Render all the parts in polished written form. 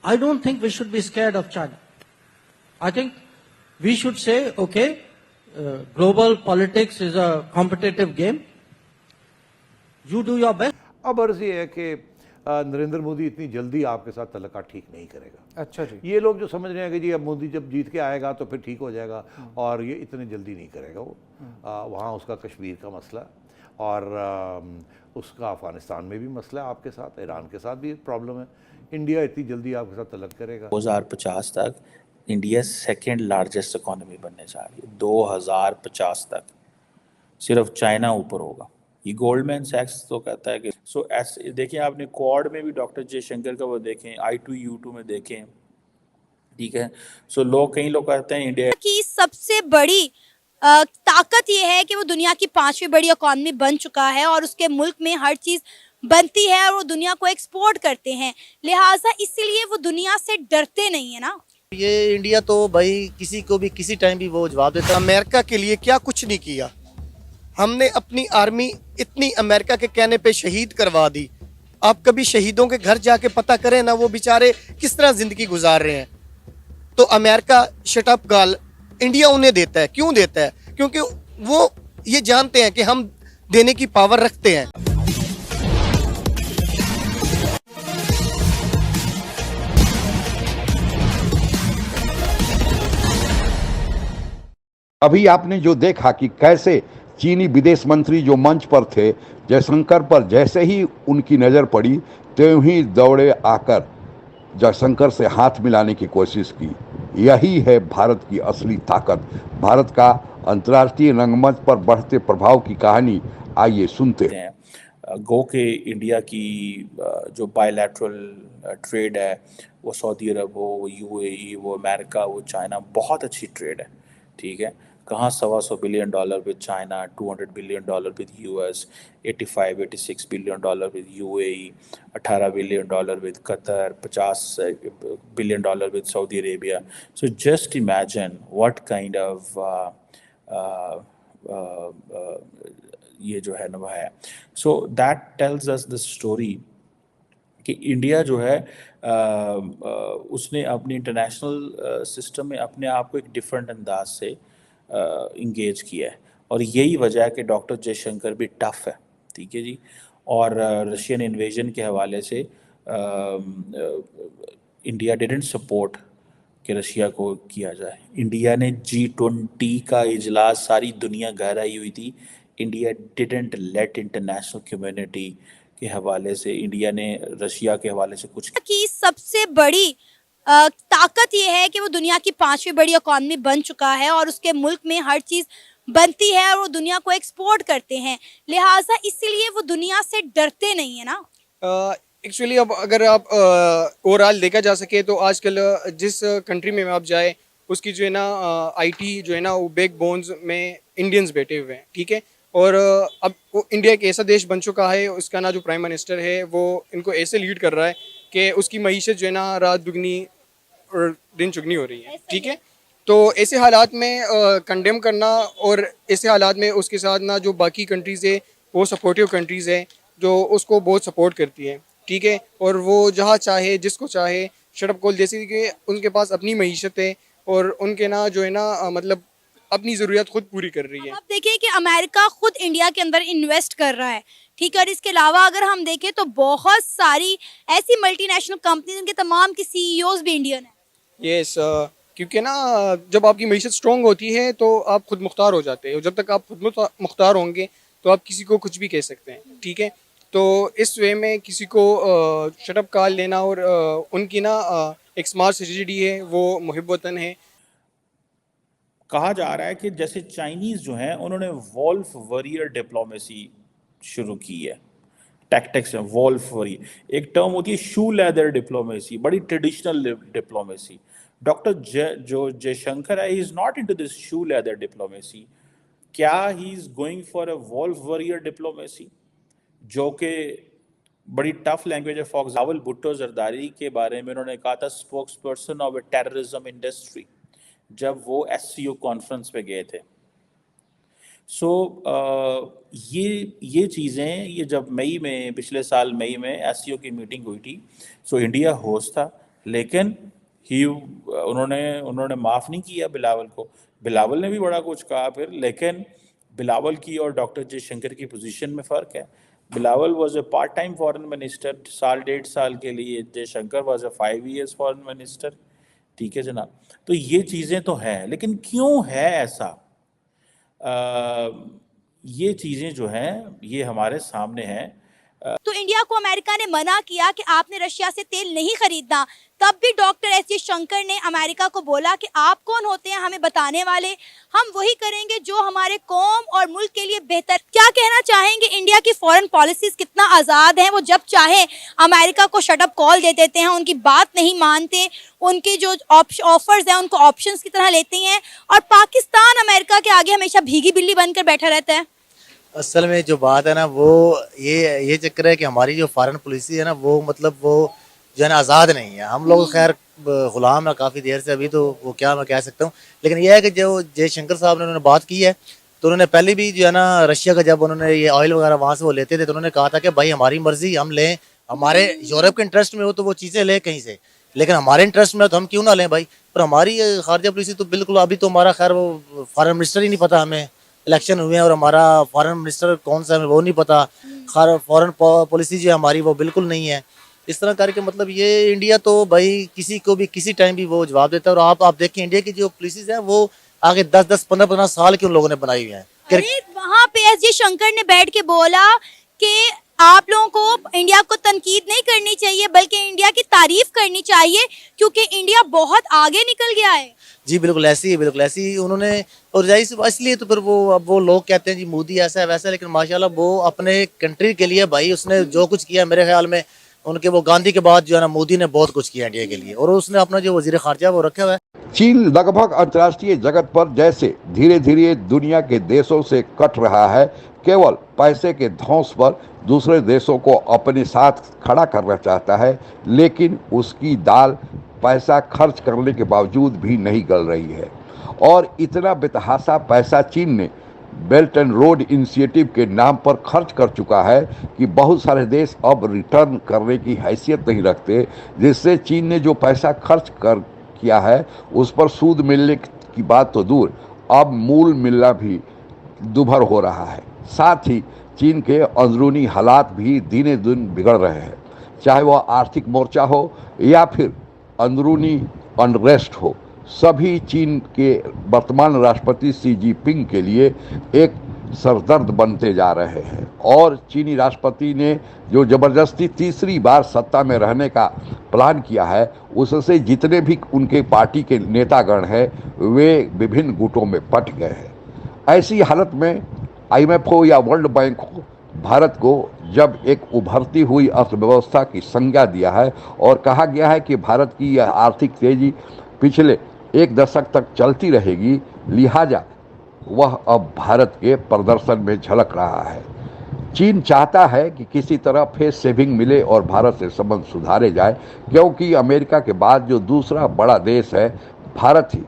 I don't think we should be scared of China. I think we should say, okay, global politics is a competitive game. You do your best. अब अर्ज ये है कि नरेंद्र मोदी इतनी जल्दी आपके साथ तलका ठीक नहीं करेगा। अच्छा जी। ये लोग जो समझ रहे हैं कि जी अब मोदी जब जीत के आएगा तो फिर ठीक हो जाएगा, और ये इतने जल्दी नहीं करेगा वो। वहाँ उसका कश्मीर का मसला और उसका अफगानिस्तान में भी मसला है, आपके साथ ईरान के साथ भी प्रॉब्लम है। इंडिया इतनी जल्दी आपके साथ तलक करेगा? 2050 तक इंडिया सेकेंड लार्जेस्ट इकोनॉमी बनने जा रही है। 2050 तक सिर्फ चाइना ऊपर होगा। ये गोल्डमैन सैक्स तो कहता है कि ऐसे देखें, आपने क्वाड में भी डॉक्टर जयशंकर का वो देखें, I2U2 में देखें, ठीक है। कई लोग कहते हैं इंडिया की सबसे बड़ी ताकत ये है कि वो दुनिया की 5वीं बड़ी इकॉनमी बन चुका है और उसके मुल्क में हर चीज बनती है और वो दुनिया को एक्सपोर्ट करते हैं, लिहाजा इसीलिए वो दुनिया से डरते नहीं है ना। ये इंडिया तो भाई किसी को भी किसी टाइम भी वो जवाब देता। अमेरिका के लिए क्या कुछ नहीं किया हमने, अपनी आर्मी इतनी अमेरिका के कहने पे शहीद करवा दी। आप कभी शहीदों के घर जाके पता करें ना, वो बेचारे किस तरह जिंदगी गुजार रहे हैं। तो अमेरिका शट अप गाल इंडिया उन्हें देता है। क्यों देता है? क्योंकि वो ये जानते हैं कि हम देने की पावर रखते हैं। अभी आपने जो देखा कि कैसे चीनी विदेश मंत्री जो मंच पर थे, जयशंकर पर जैसे ही उनकी नज़र पड़ी त्यों ही दौड़े आकर जयशंकर से हाथ मिलाने की कोशिश की। यही है भारत की असली ताकत, भारत का अंतर्राष्ट्रीय रंगमंच पर बढ़ते प्रभाव की कहानी। आइए सुनते हैं। गो के इंडिया की जो बायलैटरल ट्रेड है, वो सऊदी अरब हो, वो UAE, वो अमेरिका, वो चाइना, बहुत अच्छी ट्रेड है, ठीक है। कहाँ $125 billion with China, $200 billion with US, 85-86 billion with UAE, 18 billion with Qatar, 50 billion with Saudi Arabia. So just imagine what kind of ये जो है ना है। So that tells us the story कि इंडिया जो है उसने अपनी इंटरनेशनल सिस्टम में अपने आप को एक डिफरेंट अंदाज से इंगेज किया है, और यही वजह है कि डॉक्टर जयशंकर भी टफ है, ठीक है जी। और रशियन इन्वेजन के हवाले से इंडिया डिडंट सपोर्ट कि रशिया को किया जाए। इंडिया ने G20 का इजलास, सारी दुनिया घर आई हुई थी, India didn't late international community के हवाले से, इंडिया ने रशिया के हवाले से कुछ की सबसे बड़ी ताकत ये है कि वो दुनिया की 5वीं बड़ी इकॉनमी बन चुका है और उसके मुल्क में हर चीज बनती है और वो दुनिया को एक्सपोर्ट करते हैं, लिहाजा इसीलिए वो दुनिया से डरते नहीं है ना। एक्चुअली अब अगर आप ओवरऑल देखा जा सके तो आजकल जिस कंट्री में आप जाए उसकी जो है ना IT जो है ना वो बैक बोन्स में इंडियंस बैठे हुए हैं, ठीक है। और अब वो इंडिया एक ऐसा देश बन चुका है, उसका ना जो प्राइम मिनिस्टर है वो इनको ऐसे लीड कर रहा है कि उसकी मईशत जो है ना रात दुगनी और दिन चुगनी हो रही है, ठीक है। तो ऐसे हालात में कंडेम करना, और ऐसे हालात में उसके साथ ना जो बाकी कंट्रीज़ है वो सपोर्टिव कंट्रीज़ है जो उसको बहुत सपोर्ट करती है, ठीक है। और वो जहाँ चाहे जिसको चाहे शटअप कॉल, जैसे कि उनके पास अपनी मईशत है और उनके ना जो है ना मतलब अपनी ज़रूरत खुद पूरी कर रही है। आप देखिए कि अमेरिका खुद इंडिया के अंदर इन्वेस्ट कर रहा है, ठीक है। और इसके अलावा अगर हम देखें तो बहुत सारी ऐसी मल्टीनेशनल कंपनीज, इनके तमाम की CEOs भी इंडियन है। यस, क्योंकि ना जब आपकी मईशत स्ट्रॉन्ग होती है तो आप खुद मुख्तार हो जाते हो। जब तक आप खुद मुख्तार होंगे तो आप किसी को कुछ भी कह सकते हैं, ठीक है। तो इस वे में किसी को शटअप कॉल लेना और उनकी ना एक स्मार्ट स्ट्रेटजी है, वो मुहिब वतन है। कहा जा रहा है कि जैसे चाइनीज़ जो हैं उन्होंने वॉल्फ वॉरियर डिप्लोमेसी शुरू की है। टैक्टिक्स है वॉल्फ वॉरियर, एक टर्म होती है शू लेदर डिप्लोमेसी, बड़ी ट्रेडिशनल डिप्लोमेसी। डॉक्टर जयशंकर है, he is not into this shoe leather diplomacy. क्या he is going for a wolf warrior diplomacy, जो कि बड़ी टफ लैंग्वेज है। फॉर एग्जाम्पल भुट्टो जरदारी के बारे में उन्होंने कहा था spokesperson of a terrorism industry, जब वो SCO कॉन्फ्रेंस पे गए थे। ये चीज़ें, ये जब मई में, पिछले साल मई में SCO की मीटिंग हुई थी, इंडिया होस्ट था, लेकिन ही उन्होंने उन्होंने माफ़ नहीं किया बिलावल को। बिलावल ने भी बड़ा कुछ कहा फिर, लेकिन बिलावल की और डॉक्टर जयशंकर की पोजीशन में फ़र्क है। Bilawal was a part time foreign minister साल 1.5 साल के लिए, Jaishankar was a 5 years foreign minister. ठीक है जनाब, तो ये चीज़ें तो हैं, लेकिन क्यों है ऐसा? ये चीज़ें जो हैं ये हमारे सामने हैं। तो इंडिया को अमेरिका ने मना किया कि आपने रशिया से तेल नहीं खरीदना, तब भी डॉक्टर एस जयशंकर ने अमेरिका को बोला कि आप कौन होते हैं हमें बताने वाले, हम वही करेंगे जो हमारे कौम और मुल्क के लिए बेहतर। क्या कहना चाहेंगे, इंडिया की फॉरेन पॉलिसीज कितना आज़ाद है, वो जब चाहे अमेरिका को शट अप कॉल दे देते हैं, उनकी बात नहीं मानते, उनके जो ऑफर्स हैं उनको ऑप्शंस की तरह लेते हैं, और पाकिस्तान अमेरिका के आगे हमेशा भीगी बिल्ली बनकर बैठा रहता है। असल में जो बात है ना वो ये चक्कर है कि हमारी जो फॉरेन पॉलिसी है ना वो मतलब वो जो है ना आज़ाद नहीं है। हम लोग खैर गुलाम है काफ़ी देर से, अभी तो वो क्या मैं कह सकता हूँ। लेकिन यह है कि जो जयशंकर साहब ने उन्होंने बात की है, तो उन्होंने पहले भी जो है ना रशिया का जब उन्होंने ये ऑयल वगैरह वहाँ से वो लेते थे तो उन्होंने कहा था कि भाई हमारी मर्जी, हम लें, हमारे यूरोप के इंटरेस्ट में हो तो वो चीज़ें लें कहीं से, लेकिन हमारे इंटरेस्ट में हो तो हम क्यों ना लें भाई। पर हमारी खारजा पॉलिसी तो बिल्कुल, अभी तो हमारा खैर वो फॉरेन मिनिस्टर ही नहीं पता, हमें इलेक्शन हुए हैं और हमारा फॉरेन मिनिस्टर कौन सा है वो नहीं पता, फॉरेन पॉलिसी जो है हमारी वो बिल्कुल नहीं है। इस तरह करके मतलब ये इंडिया तो भाई किसी को भी किसी टाइम भी वो जवाब देता है। और आप देखें इंडिया की जो पॉलिसीज हैं वो आगे 10-10, 15-15 साल की उन लोगों ने बनाई हुई हैं। अरे वहाँ पे एस जयशंकर ने बैठ के बोला कि आप लोगों को इंडिया को तनकीद नहीं करनी चाहिए बल्कि इंडिया की तारीफ करनी चाहिए, क्योंकि इंडिया बहुत आगे निकल गया है। जी बिल्कुल ऐसी ही, बिल्कुल ऐसी ही उन्होंने। और जाहिर सी इसलिए तो फिर वो अब वो लोग कहते हैं जी मोदी ऐसा है वैसा है, लेकिन माशाल्लाह वो अपने कंट्री के लिए भाई उसने जो कुछ किया, मेरे ख्याल में उनके वो गांधी के बाद जो है ना मोदी ने बहुत कुछ किया इंडिया के लिए, और उसने अपना जो वजीर खारजा वो रखा हुआ है। चीन लगभग अंतर्राष्ट्रीय जगत पर जैसे धीरे धीरे दुनिया के देशों से कट रहा है, केवल पैसे के धौंस पर दूसरे देशों को अपने साथ खड़ा करना चाहता है, लेकिन उसकी दाल पैसा खर्च करने के बावजूद भी नहीं गल रही है। और इतना बेतहाशा पैसा चीन ने बेल्ट एंड रोड इनिशिएटिव के नाम पर खर्च कर चुका है कि बहुत सारे देश अब रिटर्न करने की हैसियत नहीं रखते, जिससे चीन ने जो पैसा खर्च किया है उस पर सूद मिलने की बात तो दूर, अब मूल मिलना भी दुभर हो रहा है। साथ ही चीन के अंदरूनी हालात भी दिने दिन बिगड़ रहे हैं, चाहे वह आर्थिक मोर्चा हो या फिर अंदरूनी अनरेस्ट हो। सभी चीन के वर्तमान राष्ट्रपति शी जिनपिंग के लिए एक सरदर्द बनते जा रहे हैं, और चीनी राष्ट्रपति ने जो जबरदस्ती तीसरी बार सत्ता में रहने का प्लान किया है, उससे जितने भी उनके पार्टी के नेतागण हैं वे विभिन्न गुटों में बंट गए हैं। ऐसी हालत में IMF हो या वर्ल्ड बैंक हो, भारत को जब एक उभरती हुई अर्थव्यवस्था की संज्ञा दिया है और कहा गया है कि भारत की यह आर्थिक तेजी पिछले 1 दशक तक चलती रहेगी, लिहाजा वह अब भारत के प्रदर्शन में झलक रहा है। चीन चाहता है कि किसी तरह फेस सेविंग मिले और भारत से संबंध सुधारे जाए, क्योंकि अमेरिका के बाद जो दूसरा बड़ा देश है भारत ही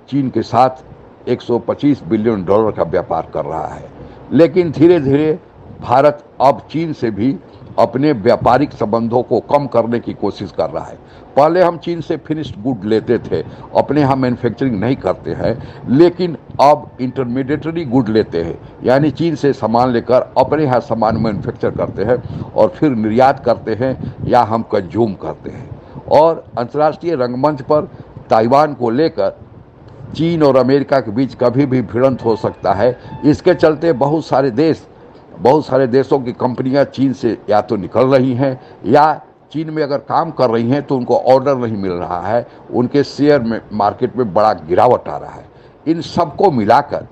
चीन के साथ $125 बिलियन का व्यापार कर रहा है। लेकिन धीरे धीरे भारत अब चीन से भी अपने व्यापारिक संबंधों को कम करने की कोशिश कर रहा है। पहले हम चीन से फिनिश्ड गुड लेते थे, अपने यहाँ मैन्युफैक्चरिंग नहीं करते हैं, लेकिन अब इंटरमीडिएटरी गुड लेते हैं, यानी चीन से सामान लेकर अपने यहाँ सामान मैन्युफैक्चर करते हैं और फिर निर्यात करते हैं या हम कंज्यूम करते हैं। और अंतर्राष्ट्रीय रंगमंच पर ताइवान को लेकर चीन और अमेरिका के बीच कभी भी भिड़ंत हो सकता है। इसके चलते बहुत सारे देशों की कंपनियां चीन से या तो निकल रही हैं या चीन में अगर काम कर रही हैं तो उनको ऑर्डर नहीं मिल रहा है, उनके शेयर में मार्केट में बड़ा गिरावट आ रहा है। इन सबको मिलाकर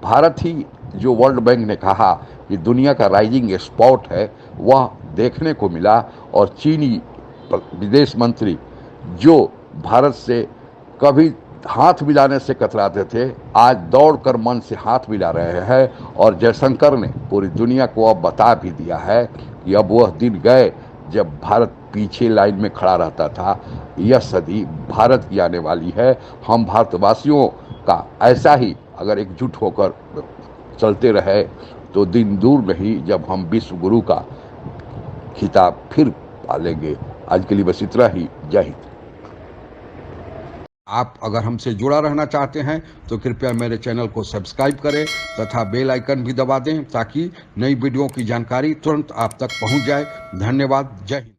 भारत ही, जो वर्ल्ड बैंक ने कहा कि दुनिया का राइजिंग स्पॉट है, वह देखने को मिला। और चीनी विदेश मंत्री जो भारत से कभी हाथ मिलाने से कतराते थे, आज दौड़कर मन से हाथ मिला रहे हैं। और जयशंकर ने पूरी दुनिया को अब बता भी दिया है कि अब वह दिन गए जब भारत पीछे लाइन में खड़ा रहता था। यह सदी भारत की आने वाली है। हम भारतवासियों का ऐसा ही अगर एकजुट होकर चलते रहे तो दिन दूर नहीं जब हम विश्व गुरु का खिताब फिर पालेंगे। आज के लिए बस इतना ही। जय हिंद। आप अगर हमसे जुड़ा रहना चाहते हैं तो कृपया मेरे चैनल को सब्सक्राइब करें तथा बेल आइकन भी दबा दें ताकि नई वीडियो की जानकारी तुरंत आप तक पहुंच जाए। धन्यवाद। जय हिंद।